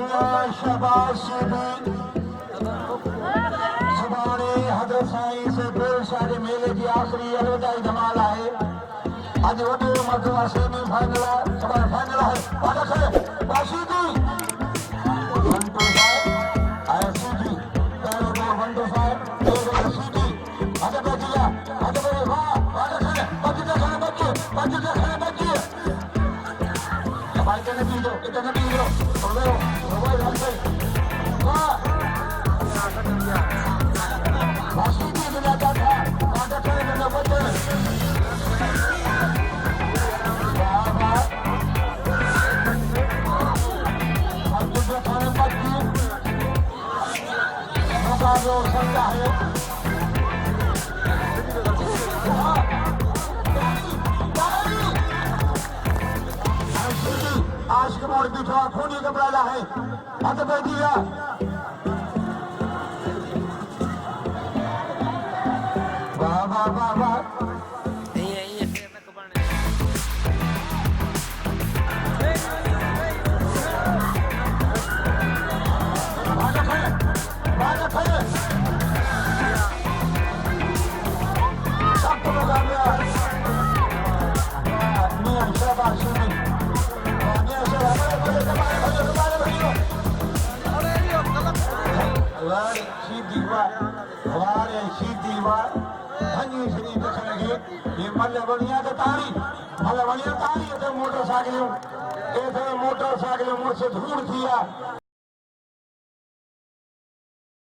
शाबाशी सुभाणे हज़रत साईं से पेशा जे मेले जी आखिरी अलविदाई धमाल आहे। अज वॾो मरतबा सेमी फाइनल आहे, सुभाणे फाइनल आहे। वादा करे बाशीदी 1 2 5 आहे सीधी पहिरों गोल 1 2 5 पहिरों सीधी अद बजिया अद बजे वाह वादा करे बजते खड़े बच्चे भाई के नबी दो इतना नबी दो बोलो मोबाइल रख वाह बाशीदी बिना था वादा करे बिना बच्चे जो संगा है आज के मोड़ पीछा खूनी घबराला है हाथ पे दिया वाह वाह वाह वाह मोटरसाइकिल मुड़से धूड़ थी।